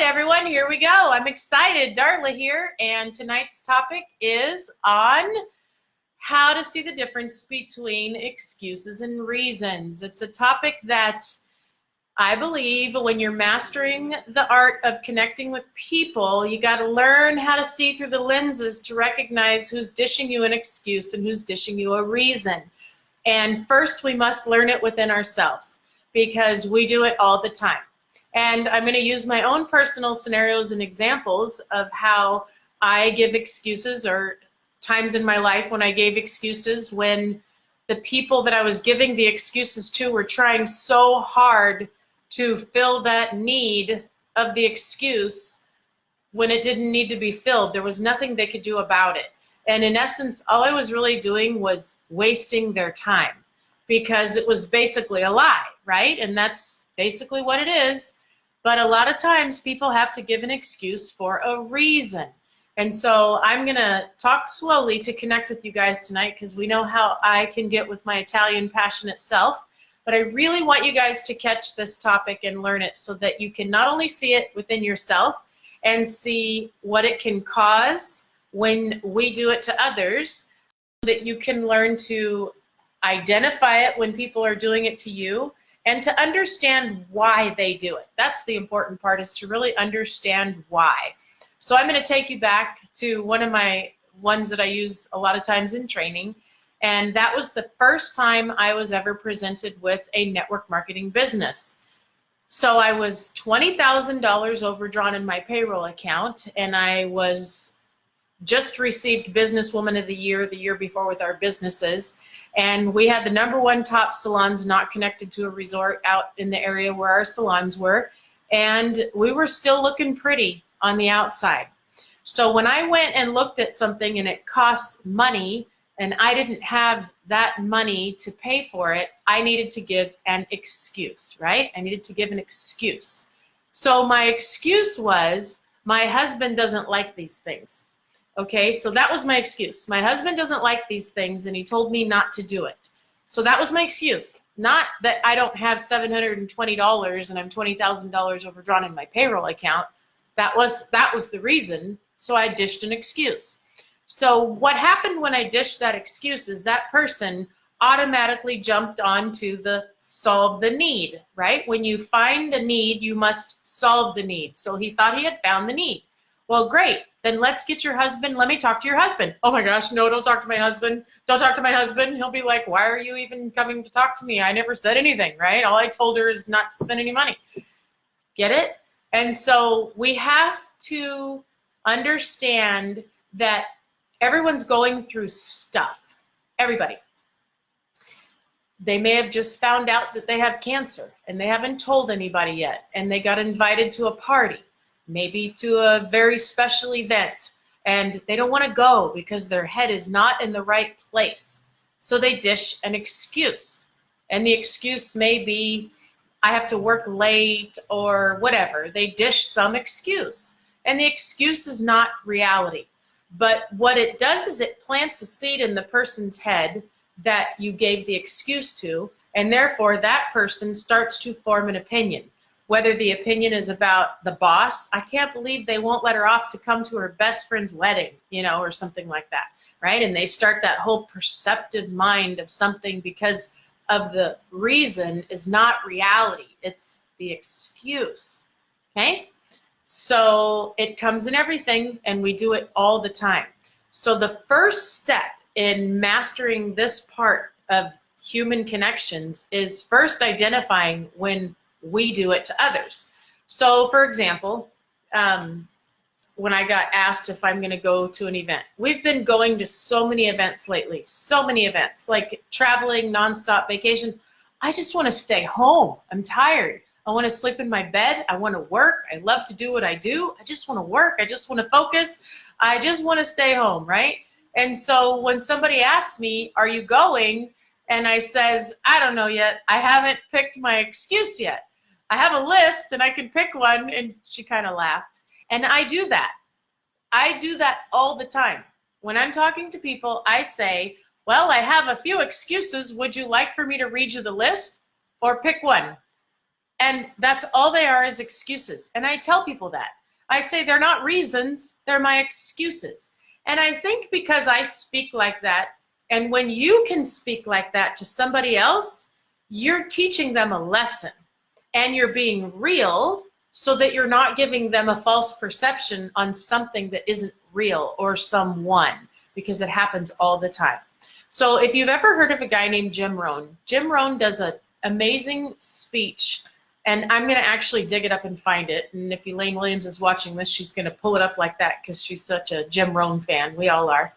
everyone, here we go. I'm excited. Darla here, and tonight's topic is on how to see the difference between excuses and reasons. It's a topic that I believe when you're mastering the art of connecting with people, you got to learn how to see through the lenses to recognize who's dishing you an excuse and who's dishing you a reason. And first, we must learn it within ourselves because we do it all the time. And I'm going to use my own personal scenarios and examples of how I give excuses, or times in my life when I gave excuses when the people that I was giving the excuses to were trying so hard to fill that need of the excuse when it didn't need to be filled. There was nothing they could do about it. And in essence, all I was really doing was wasting their time because it was basically a lie, right? And that's basically what it is. But a lot of times people have to give an excuse for a reason. And so I'm going to talk slowly to connect with you guys tonight because we know how I can get with my Italian passionate self. But I really want you guys to catch this topic and learn it so that you can not only see it within yourself and see what it can cause when we do it to others, so that you can learn to identify it when people are doing it to you, and to understand why they do it. That's the important part, is to really understand why. So I'm going to take you back to one of my ones that I use a lot of times in training, and that was the first time I was ever presented with a network marketing business. So I was $20,000 overdrawn in my payroll account, and I was just received Businesswoman of the year before with our businesses. And we had the #1 top salons not connected to a resort out in the area where our salons were. And we were still looking pretty on the outside. So when I went and looked at something and it cost money and I didn't have that money to pay for it, I needed to give an excuse, right? I needed to give an excuse. So my excuse was, my husband doesn't like these things. Okay, so that was my excuse. My husband doesn't like these things and he told me not to do it. So that was my excuse. Not that I don't have $720 and I'm $20,000 overdrawn in my payroll account. That was the reason. So I dished an excuse. So what happened when I dished that excuse is that person automatically jumped onto the solve the need, right? When you find a need, you must solve the need. So he thought he had found the need. Well, great. Then let's get your husband. Let me talk to your husband. Oh my gosh, no, don't talk to my husband. Don't talk to my husband. He'll be like, why are you even coming to talk to me? I never said anything, right? All I told her is not to spend any money. Get it? And so we have to understand that everyone's going through stuff. Everybody. They may have just found out that they have cancer and they haven't told anybody yet, and they got invited to a party, maybe to a very special event, and they don't want to go because their head is not in the right place. So they dish an excuse. And the excuse may be, I have to work late or whatever. They dish some excuse. And the excuse is not reality. But what it does is it plants a seed in the person's head that you gave the excuse to, and therefore that person starts to form an opinion. Whether the opinion is about the boss, I can't believe they won't let her off to come to her best friend's wedding, or something like that, right? And they start that whole perceptive mind of something because of the reason is not reality. It's the excuse, okay? So it comes in everything, and we do it all the time. So the first step in mastering this part of human connections is first identifying when we do it to others. So for example, when I got asked if I'm going to go to an event, we've been going to so many events lately, so many events, like traveling, nonstop vacation. I just want to stay home. I'm tired. I want to sleep in my bed. I want to work. I love to do what I do. I just want to work. I just want to focus. I just want to stay home, right? And so when somebody asks me, are you going? And I says, I don't know yet. I haven't picked my excuse yet. I have a list and I can pick one. And she kind of laughed. And I do that. I do that all the time. When I'm talking to people, I say, well, I have a few excuses. Would you like for me to read you the list or pick one? And that's all they are, is excuses. And I tell people that. I say they're not reasons, they're my excuses. And I think because I speak like that, and when you can speak like that to somebody else, you're teaching them a lesson and you're being real so that you're not giving them a false perception on something that isn't real or someone, because it happens all the time. So if you've ever heard of a guy named Jim Rohn does an amazing speech, and I'm going to actually dig it up and find it. And if Elaine Williams is watching this, she's going to pull it up like that because she's such a Jim Rohn fan. We all are.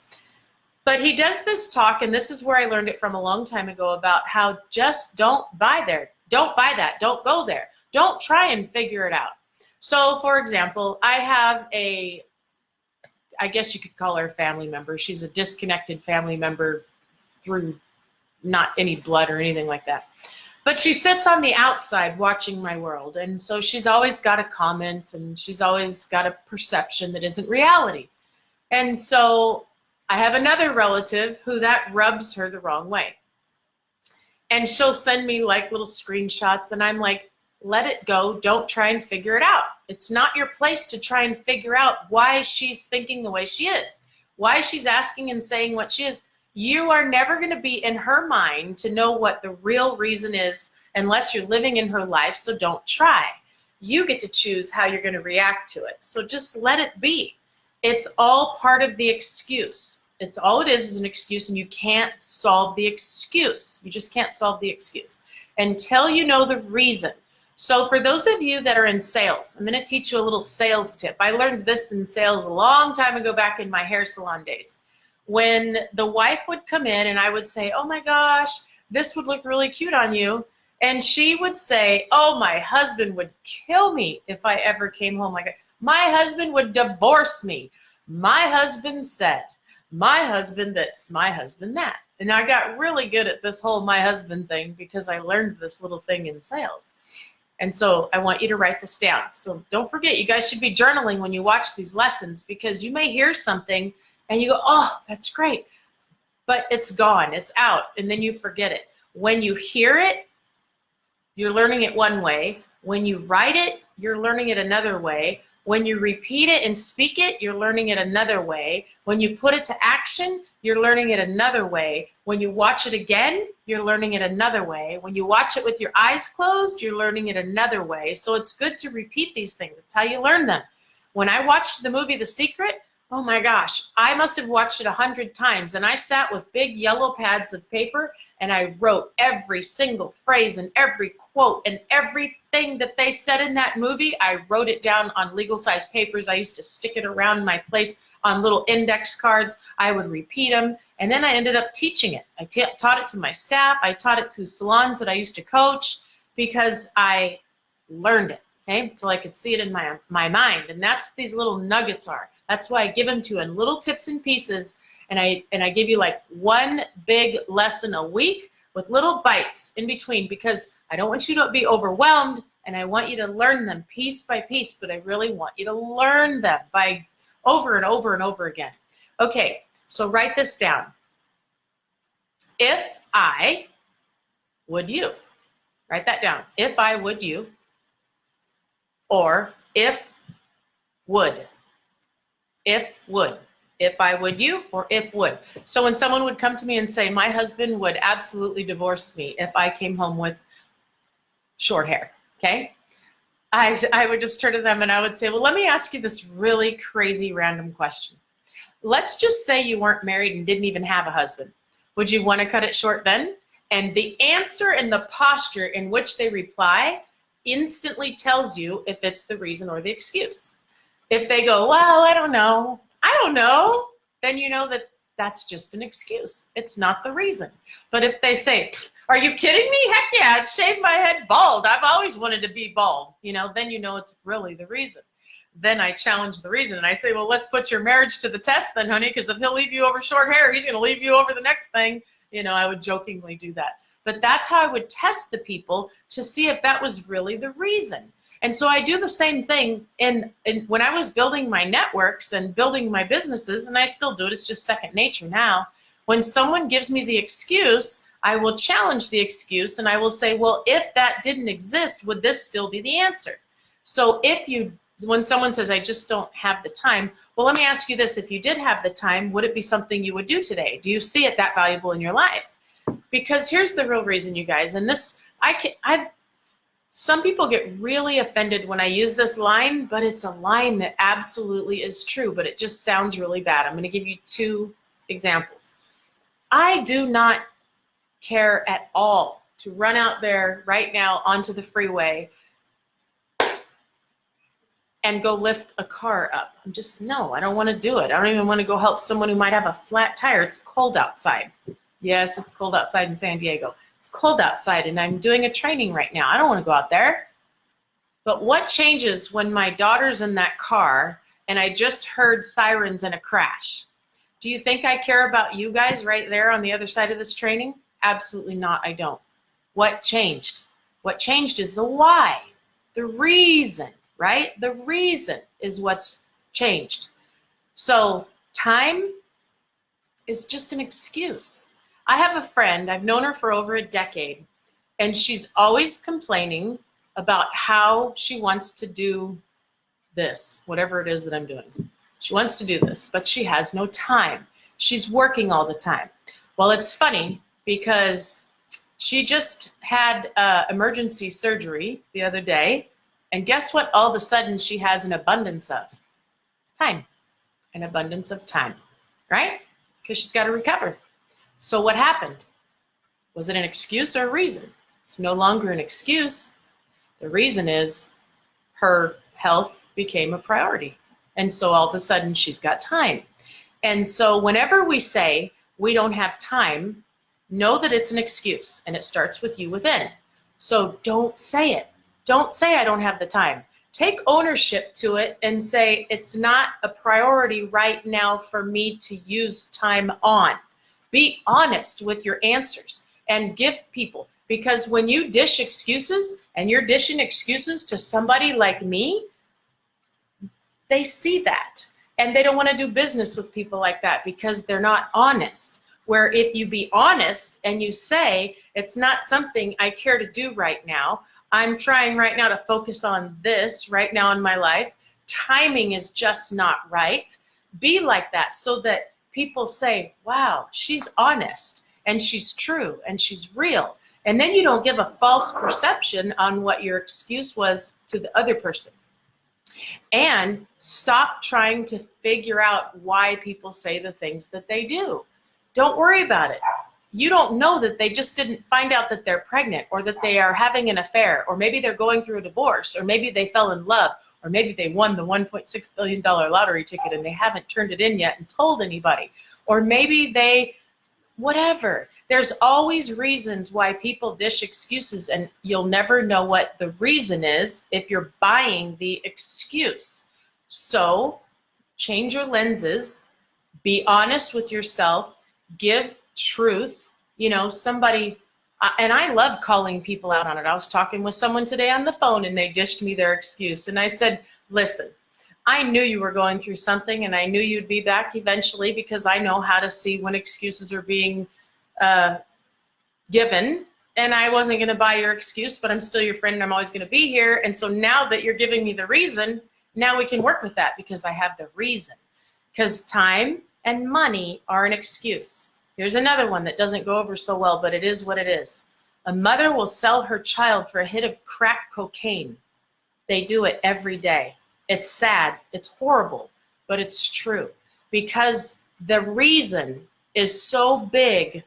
But he does this talk, and this is where I learned it from a long time ago, about how just don't buy there. Don't buy that. Don't go there. Don't try and figure it out. So, for example, I have I guess you could call her a family member. She's a disconnected family member through not any blood or anything like that. But she sits on the outside watching my world. And so she's always got a comment, and she's always got a perception that isn't reality. And so I have another relative who that rubs her the wrong way. And she'll send me like little screenshots, and I'm like, let it go. Don't try and figure it out. It's not your place to try and figure out why she's thinking the way she is, why she's asking and saying what she is. You are never going to be in her mind to know what the real reason is unless you're living in her life, so don't try. You get to choose how you're going to react to it. So just let it be. It's all part of the excuse. It's all it is an excuse, and you can't solve the excuse. You just can't solve the excuse until you know the reason. So for those of you that are in sales, I'm going to teach you a little sales tip. I learned this in sales a long time ago back in my hair salon days. When the wife would come in and I would say, oh my gosh, this would look really cute on you. And she would say, oh, my husband would kill me if I ever came home like that. My husband would divorce me. My husband said, my husband this, my husband that. And I got really good at this whole my husband thing because I learned this little thing in sales. And so I want you to write this down. So don't forget, you guys should be journaling when you watch these lessons, because you may hear something and you go, oh, that's great. But it's gone, it's out, and then you forget it. When you hear it, you're learning it one way. When you write it, you're learning it another way. When you repeat it and speak it, you're learning it another way. When you put it to action, you're learning it another way. When you watch it again, you're learning it another way. When you watch it with your eyes closed, you're learning it another way. So it's good to repeat these things. It's how you learn them. When I watched the movie The Secret, oh my gosh, I must have watched it 100 times. And I sat with big yellow pads of paper and I wrote every single phrase and every quote and everything that they said in that movie. I wrote it down on legal size papers. I used to stick it around my place on little index cards. I would repeat them. And then I ended up teaching it. I taught it to my staff. I taught it to salons that I used to coach because I learned it, okay? So I could see it in my mind. And that's what these little nuggets are. That's why I give them to you in little tips and pieces. And I give you like one big lesson a week with little bites in between, because I don't want you to be overwhelmed, and I want you to learn them piece by piece, but I really want you to learn them by over and over and over again. Okay, so write this down. If I would you. Write that down. If I would you, or if would. If would. If I would you, or if would. So when someone would come to me and say, my husband would absolutely divorce me if I came home with short hair, okay? I would just turn to them and I would say, well, let me ask you this really crazy random question. Let's just say you weren't married and didn't even have a husband. Would you want to cut it short then? And the answer and the posture in which they reply instantly tells you if it's the reason or the excuse. If they go, well, I don't know, then you know that that's just an excuse. It's not the reason. But if they say, are you kidding me? Heck yeah, I'd shave my head bald. I've always wanted to be bald. Then you know it's really the reason. Then I challenge the reason and I say, well, let's put your marriage to the test then, honey, because if he'll leave you over short hair, he's going to leave you over the next thing. I would jokingly do that. But that's how I would test the people to see if that was really the reason. And so I do the same thing when I was building my networks and building my businesses, and I still do it. It's just second nature now. When someone gives me the excuse, I will challenge the excuse and I will say, well, if that didn't exist, would this still be the answer? So if you When someone says, I just don't have the time, well, let me ask you this. If you did have the time, would it be something you would do today? Do you see it that valuable in your life? Because here's the real reason, you guys, and this, some people get really offended when I use this line, but it's a line that absolutely is true, but it just sounds really bad. I'm going to give you 2 examples. I do not care at all to run out there right now onto the freeway and go lift a car up. No, I don't want to do it. I don't even want to go help someone who might have a flat tire. It's cold outside. Yes, it's cold outside in San Diego. It's cold outside and I'm doing a training right now. I don't want to go out there. But what changes when my daughter's in that car and I just heard sirens and a crash? Do you think I care about you guys right there on the other side of this training? Absolutely not, I don't. What changed? What changed is the why, the reason, right? The reason is what's changed. So time is just an excuse. I have a friend, I've known her for over a decade, and she's always complaining about how she wants to do this, whatever it is that I'm doing. She wants to do this, but she has no time. She's working all the time. Well, it's funny because she just had emergency surgery the other day, and guess what all of a sudden she has an abundance of? Time. An abundance of time, right? Because she's got to recover. So what happened? Was it an excuse or a reason? It's no longer an excuse. The reason is her health became a priority. And so all of a sudden she's got time. And so whenever we say we don't have time, know that it's an excuse and it starts with you within. So don't say it. Don't say I don't have the time. Take ownership to it and say it's not a priority right now for me to use time on. Be honest with your answers and give people, because when you dish excuses and you're dishing excuses to somebody like me, they see that and they don't want to do business with people like that because they're not honest. Where if you be honest and you say, it's not something I care to do right now, I'm trying right now to focus on this right now in my life, timing is just not right. Be like that so that people say, wow, she's honest and she's true and she's real. And then you don't give a false perception on what your excuse was to the other person. And stop trying to figure out why people say the things that they do. Don't worry about it. You don't know that they just didn't find out that they're pregnant or that they are having an affair, or maybe they're going through a divorce, or maybe they fell in love, or maybe they won the $1.6 billion lottery ticket and they haven't turned it in yet and told anybody. Or maybe they, whatever. There's always reasons why people dish excuses, and you'll never know what the reason is if you're buying the excuse. So change your lenses, be honest with yourself, give truth. You know, somebody, and I love calling people out on it. I was talking with someone today on the phone and they dished me their excuse. And I said, listen, I knew you were going through something and I knew you'd be back eventually because I know how to see when excuses are being given. And I wasn't going to buy your excuse, but I'm still your friend and I'm always going to be here. And so now that you're giving me the reason, now we can work with that because I have the reason. Because time and money are an excuse. Here's another one that doesn't go over so well, but it is what it is. A mother will sell her child for a hit of crack cocaine. They do it every day. It's sad, it's horrible, but it's true because the reason is so big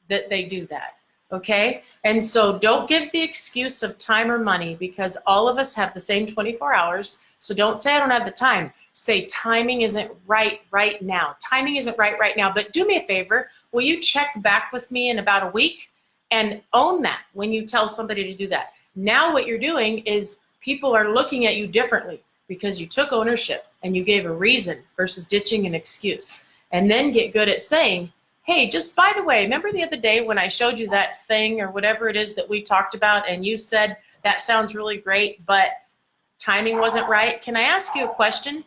that they do that, okay? And so don't give the excuse of time or money because all of us have the same 24 hours, so don't say I don't have the time. Say timing isn't right now. Timing isn't right now, but do me a favor. Will you check back with me in about a week and own that when you tell somebody to do that? Now what you're doing is people are looking at you differently because you took ownership and you gave a reason versus ditching an excuse. And then get good at saying, hey, just by the way, remember the other day when I showed you that thing or whatever it is that we talked about and you said that sounds really great, but timing wasn't right? Can I ask you a question?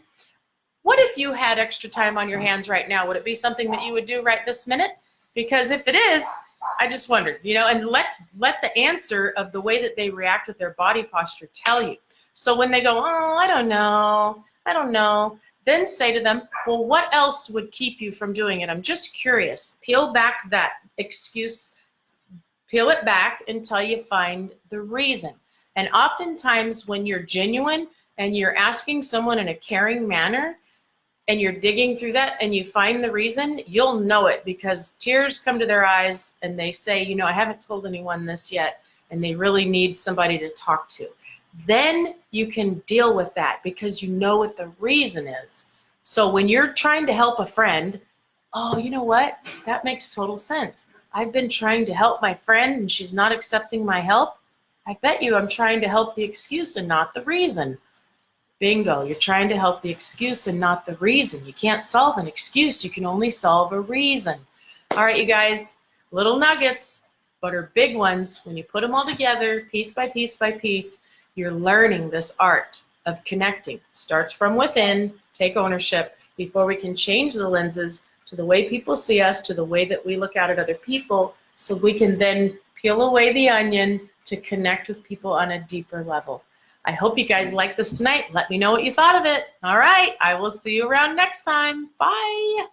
What if you had extra time on your hands right now? Would it be something that you would do right this minute? Because if it is, I just wondered, you know, and let the answer of the way that they react with their body posture tell you. So when they go, oh, I don't know, then say to them, well, what else would keep you from doing it? I'm just curious. Peel back that excuse, peel it back until you find the reason. And oftentimes when you're genuine and you're asking someone in a caring manner and you're digging through that and you find the reason, you'll know it because tears come to their eyes and they say, you know, I haven't told anyone this yet, and they really need somebody to talk to. Then you can deal with that because you know what the reason is. So when you're trying to help a friend, oh, you know what? That makes total sense. I've been trying to help my friend and she's not accepting my help. I bet you I'm trying to help the excuse and not the reason. Bingo, you're trying to help the excuse and not the reason. You can't solve an excuse, you can only solve a reason. All right, you guys, little nuggets, but are big ones. When you put them all together, piece by piece by piece, you're learning this art of connecting. Starts from within, take ownership before we can change the lenses to the way people see us, to the way that we look out at other people, so we can then peel away the onion to connect with people on a deeper level. I hope you guys like this tonight. Let me know what you thought of it. All right, I will see you around next time. Bye.